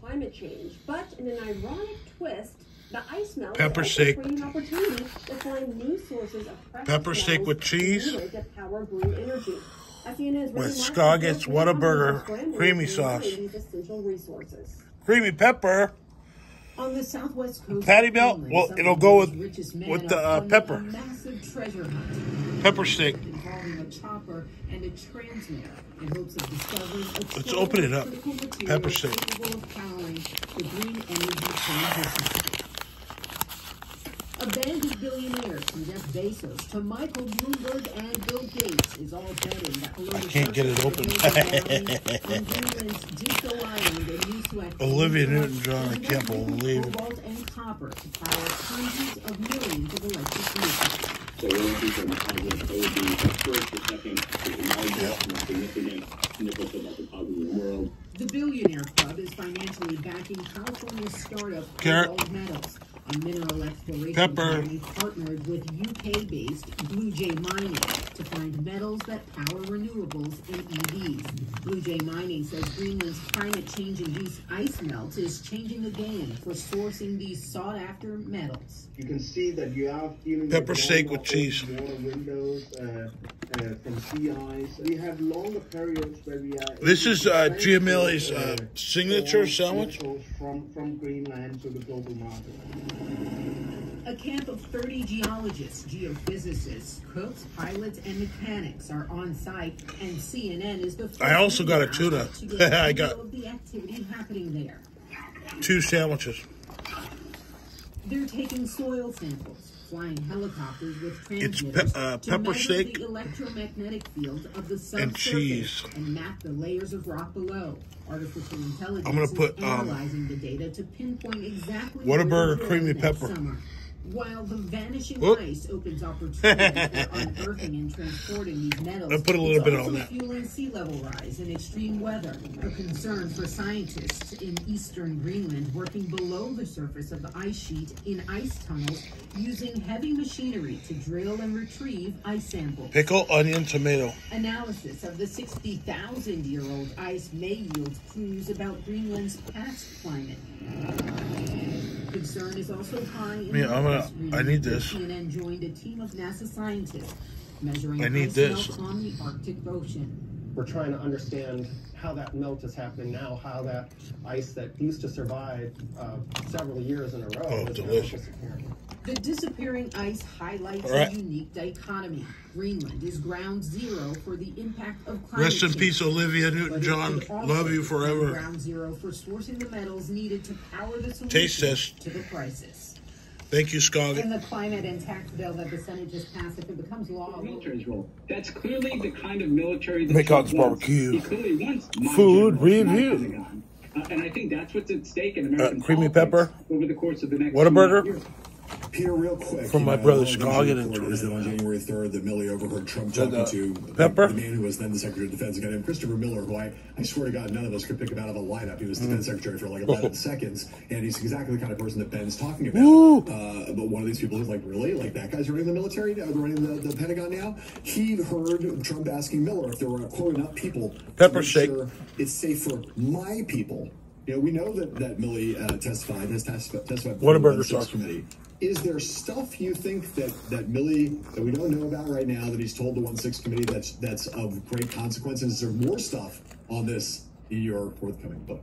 climate change. But in an ironic twist, the ice melt Pepper is steak. creating opportunities to find new sources of precious Pepper steak with cheese. to power green energy. With Scoggett's Whataburger creamy sauce. Creamy pepper. On the southwest coast, Patty melt. Well, it'll go with the pepper. A massive treasure hunt. Pepper steak. Involving a chopper and a transmitter in hopes of discovering a Let's open it up. Pepper steak. capable of powering the green energy transition. A band of billionaires from Jeff Bezos to Michael Bloomberg and Bill Gates is all betting that I can't get it open. Olivia Newton-John, I can't believe it. Cobalt and copper to power hundreds of millions of electric vehicles. So it would be from positive, it would be first or second to the largest and significant snippets about the positive world. The Billionaire Club is financially backing California's startup Cobalt Metals, a mineral exploration company partnered with UK-based Blue Jay Mining to find metals that power renewables in EVs. Blue Jay Mining says Greenland's climate change-induced ice melt is changing the game for sourcing these sought-after metals. You can see that you are feeling pepper steak with cheese. Water windows from sea ice. We have longer periods where we are. This is Giamelas' signature sandwich. From Greenland to the global market. A camp of 30 geologists, geophysicists, cooks, pilots, and mechanics are on site, and CNN is the first. I also got a tuna. I got the activity happening there. 2 sandwiches. They're taking soil samples, flying helicopters with transmitters it's to pepper measure steak the electromagnetic field of the subsurface and cheese and map the layers of rock below. Artificial intelligence I'm gonna put is analyzing the data to pinpoint exactly Whataburger creamy pepper. Summer. While the vanishing ice opens opportunities for unearthing and transporting these metals, I put a little bit on that. Fueling sea level rise and extreme weather, a concern for scientists in eastern Greenland working below the surface of the ice sheet in ice tunnels using heavy machinery to drill and retrieve ice samples. Pickle, onion, tomato. Analysis of the 60,000-year-old ice may yield clues about Greenland's past climate. Concern is also high in I need this. CNN joined a team of NASA scientists measuring ice melt on the Arctic Ocean. We're trying to understand how that melt is happening now, how that ice that used to survive several years in a row is now disappearing. The disappearing ice highlights a unique dichotomy. Greenland is ground zero for the impact of climate change. Rest in peace, Olivia Newton-John. Love you forever. Ground zero for sourcing the metals needed to power the solution taste test to the crisis. Thank you, Scott. In the climate and tax bill that the Senate just passed, if it becomes law, military's role. That's clearly the kind of military that McCott's barbecue. He clearly wants food review. And I think that's what's at stake in American creamy pepper over the course of the next Whataburger. Peter, real quick. From my brother Scoggin. On January 3rd, that Milley overheard Trump talking to Pepper? the man who was then the Secretary of Defense, a guy named Christopher Miller, who I swear to God, none of us could pick him out of a lineup. He was Defense Secretary for like 11 seconds, and he's exactly the kind of person that Ben's talking about. But one of these people is like, really? Like, that guy's running the military? Running the Pentagon now? He heard Trump asking Miller if there were, quote, enough people pepper to make steak. sure it's safe for my people. You know, we know that Milley testified before the sauce committee. Is there stuff you think that Milley, that we don't know about right now, that he's told the 1-6 committee that's of great consequence? And is there more stuff on this in your forthcoming book?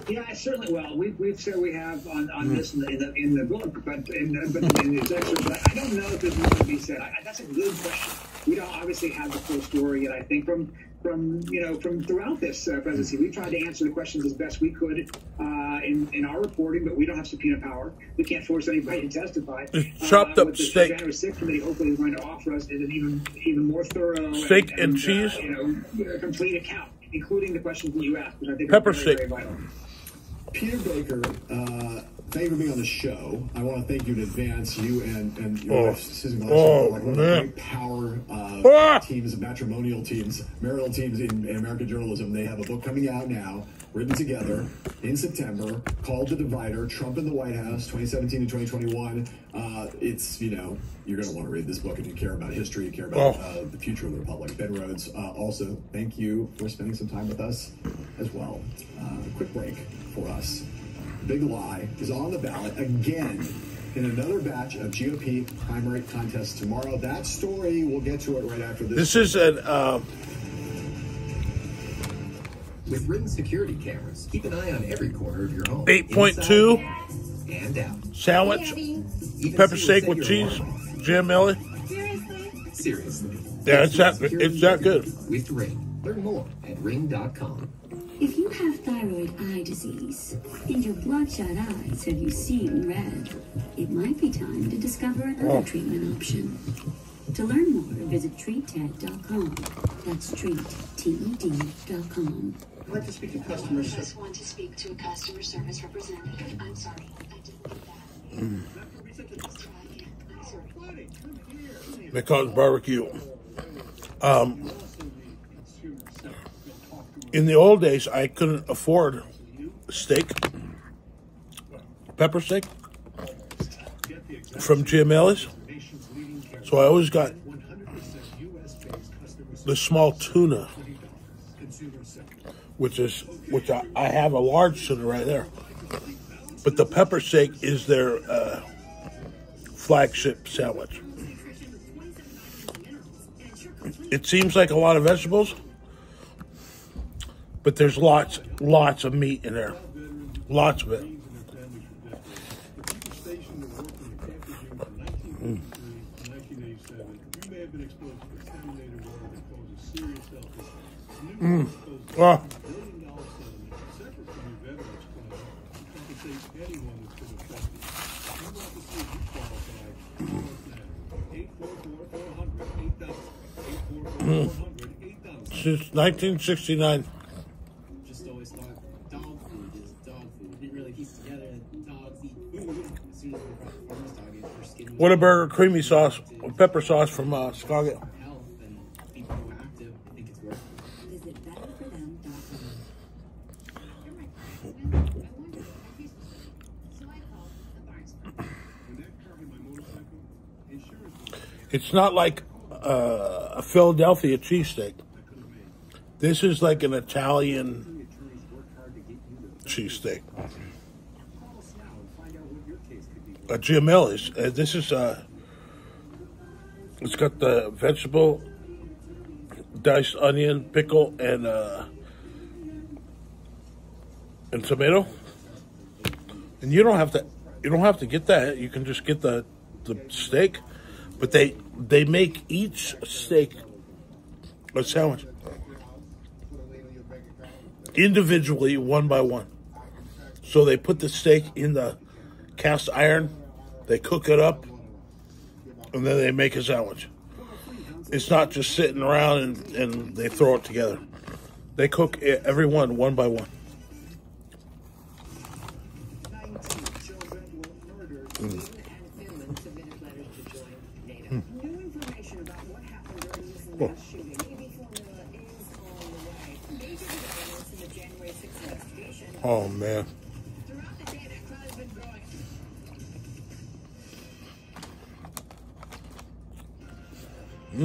Yeah, certainly. Well, we've said we have on this in the book, but in the excerpt. But I don't know if there's more to be said. That's a good question. We don't obviously have the full story yet. I think from throughout this presidency, we tried to answer the questions as best we could in our reporting, but we don't have subpoena power. We can't force anybody to testify. Chopped up steak. The January 6th committee hopefully is going to offer us an even more thorough steak and cheese, complete account, including the questions that you asked, which I think pepper are very, steak. very vital. Peter Baker, thank you for being on the show. I want to thank you in advance, you and your wife, Susan Gillespie, like one of the great power teams, matrimonial teams, marital teams in American journalism. They have a book coming out now, written together in September, called The Divider, Trump in the White House, 2017 to 2021. It's, you know, you're going to want to read this book if you care about history, you care about the future of the Republic. Ben Rhodes, also, thank you for spending some time with us as well. A quick break for us. Big Lie is on the ballot again in another batch of GOP primary contests tomorrow. That story, we'll get to it right after this. This is an... With Ring security cameras, keep an eye on every corner of your home. 8.2 and out. Sandwich, pepper steak with cheese, Giamelas. Seriously. Yeah, it's that good. With Ring. Learn more at ring.com. If you have thyroid eye disease and your bloodshot eyes have you seen red, it might be time to discover another treatment option. To learn more, visit treatted.com. That's treat.com. I'd like to speak to customer service. I just want to speak to a customer service representative. I'm sorry, I didn't get that. Let's try again. I'm sorry. Because barbecue. In the old days, I couldn't afford steak, pepper steak from Giamelas, so I always got the small tuna, which I have a large tuna right there. But the pepper steak is their flagship sandwich. It seems like a lot of vegetables, but there's lots of meat in there. Lots of it. Oh. Since 1969. Just always thought dog food is dog food. Didn't really piece together that dogs eat food. As soon as we brought the farmer's dog in for skinning. Whataburger creamy sauce, pepper sauce from Chicago. Health and be proactive. I think it's worth it. Visit betterforthem.com. It's not like a Philadelphia cheesesteak. This is like an Italian cheesesteak. Giamelas. This is it's got the vegetable, diced onion, pickle, and tomato. And you don't have to get that. You can just get the steak. But they make each steak a sandwich individually, one by one. So they put the steak in the cast iron, they cook it up, and then they make a sandwich. It's not just sitting around and they throw it together. They cook every one by one. New information about what happened during this mass shooting. Navy formula is on the way. Major developments in the January 6th investigation. Oh, man. Throughout the day, that crowd has been growing. I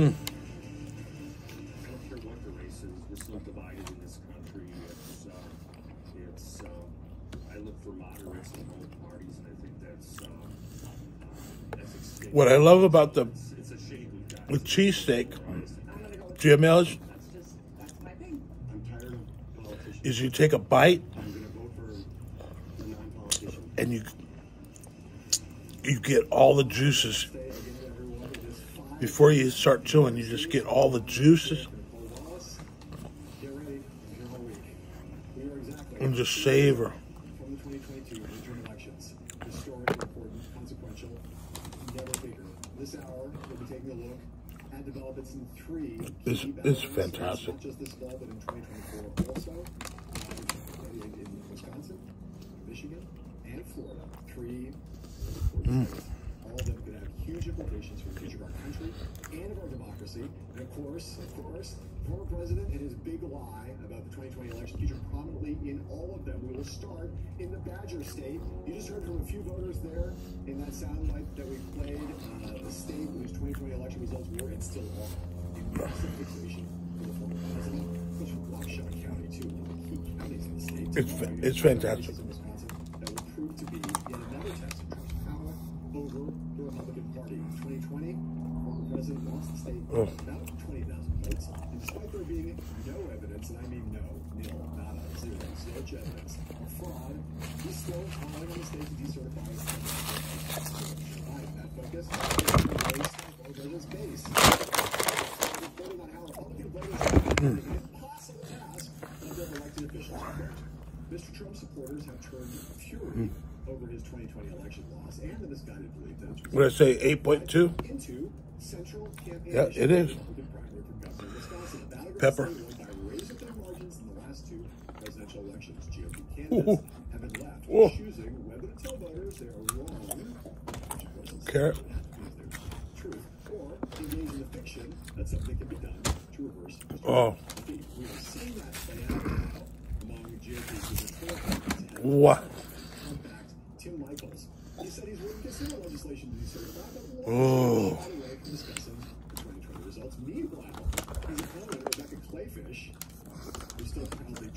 don't care what the race is. We're so divided in this country. I look for moderates in both parties, and I think that's what I love about the cheesesteak, Giamelas, is you take a bite and you get all the juices. Before you start chewing, you just get all the juices and just savor. From the 2022 midterm elections, historic, important, consequential, never bigger. This hour, we'll be taking a look at developments in three. It's fantastic. Not just this fall, but in 2024 also. In Wisconsin, All of them could have huge implications for the future of our country and of our democracy. And of course, former president and his big lie about the 2020 election feature prominently in all of them. We will start in the Badger State. You just heard from a few voters there in that soundbite that we played. A state whose 2020 election results were and still are a massive fixation for the former president. Goes from Waukesha County too, one of the key counties in the state. It's fantastic. In Wisconsin, that will prove to be yet another test of Trump's power over the Republican Party. In 2020, former president lost the state by about 20,000 votes, and despite there being no evidence, and I mean no, nil, nada, zero, zilch evidence of fraud, he's still calling on the state to decertify his that focus over his base. Reporting on how Republican voters an impossible task of their elected officials. Mr. Trump supporters have turned fury over his 2020 election loss and the misguided belief that it's What did I say, 8.2? into central campaign. Yeah, it is. Pepper. By razor-thin margins in the last two presidential elections, GOP candidates have been left choosing whether to tell voters they are wrong, Carrot. truth, or engage in the fiction that something can be done to reverse history. Oh. We are seeing that play out now among GOP's gubernatorial What? Tim Michaels. He said he's willing to consider legislation to decertify, but Oh. shy away from discussing the 2020 results. Meanwhile, his opponent, Rebecca Clayfish, who still proudly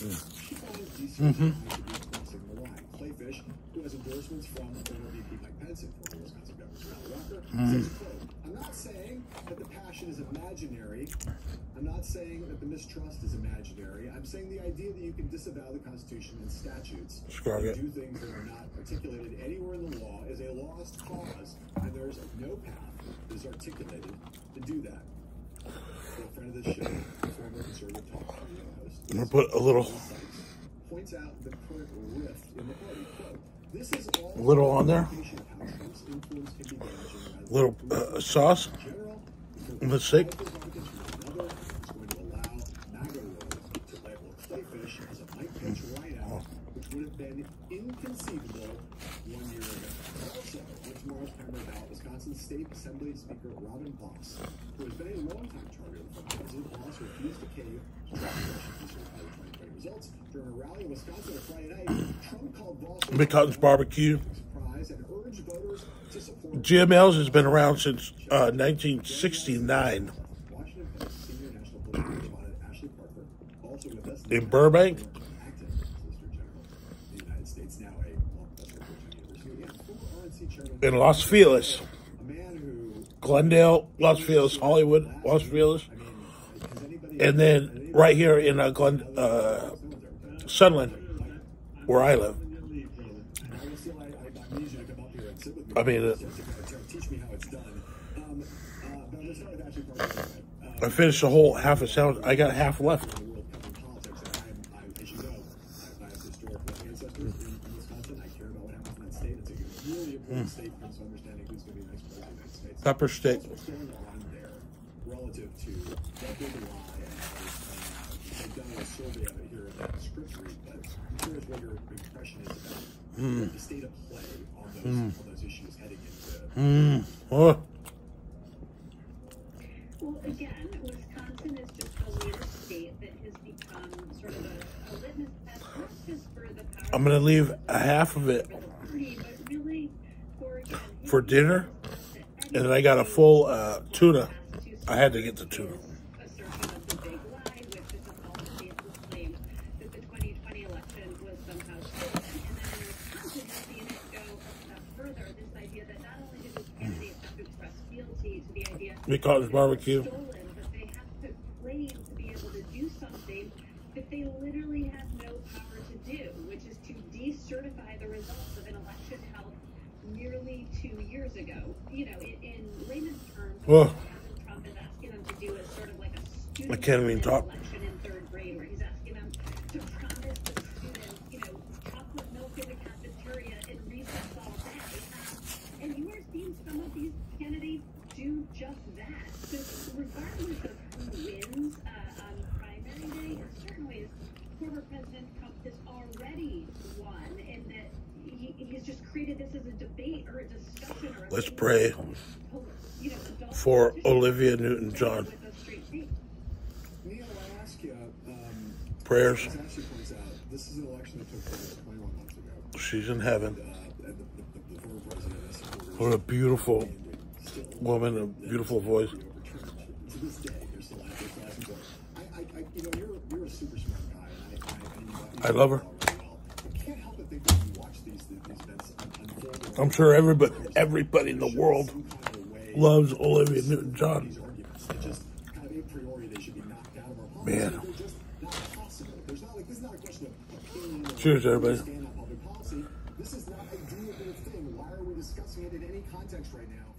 she finds decertification to be crossing the line. Clayfish, who has endorsements from former VP Mike Pence and former Wisconsin Governor Scott Walker, says, quote, I'm not saying that the passion is imaginary. I'm not saying that the mistrust is imaginary. I'm saying the idea that you can disavow the Constitution and statutes and do things that are not articulated anywhere in the law is a lost cause, and there's no path that is articulated to do that. For a friend of this show, former conservative talk show host, I'm going to put a little points out the current rift in the party. Quote, this is all little on there. Little sauce. Let's see. Would have been inconceivable 1 year ago. Also, with tomorrow's primary ballot, Wisconsin State Assembly Speaker Robin Voss, who has been a longtime target of President Voss, refused to cave to Trump to certify the 2020 results. During a rally in Wisconsin on Friday night, Trump called Voss McCutcheon's Barbecue. surprise and urged voters to support Giamelas has been around since 1969. Washington Post senior national political correspondent Ashley Parker, also with us In Burbank. In Los Feliz, Glendale, Los Feliz, Hollywood, Los Feliz, and then right here in Sunland, where I live. I mean, I finished the whole half a sandwich. I got half left. Pepper steak. Relative to that big lie, they've done a survey of it here at Scripps Read, but I'm curious what your impression is about the state of play on those issues heading into. Oh. Well, again, Wisconsin is just a weird state that has become sort of a litmus test, not just for the power. I'm gonna leave a half of it for dinner, and then I got a full tuna. I had to get the tuna. McCutcheon's Barbecue. They have to claim to be able to do something that they literally have no power to do, which is to decertify the results of an election held nearly 2 years ago. You know, in layman's terms, what Trump is asking them to do is sort of like a student election in third grade, where he's asking them to promise the students, you know, chocolate milk in the cafeteria and recess all day. And you are seeing some of these candidates do just that. So regardless of who wins on primary day, in certain ways, former President Trump has already won, and that he's just created this as a debate or a discussion. Or Let's pray for Olivia Newton-John. Neil, I ask you, Prayers. as Ashley points out, this is an election that took place 21 months ago. She's in heaven. And the former president has supported What a beautiful woman, a beautiful voice. to this day. There's still acting voice. You know, you're a super smart guy, and I love her. I can't help but think when you watch these events unfold. I'm sure everybody in the world loves Olivia Newton-John. Just kind of a priori, they should be knocked out of our policy. Man. They're just not possible. There's not like this is not a question of opinion. Cheers, everybody. Stand on public policy. This is not a doable thing. Why are we discussing it in any context right now?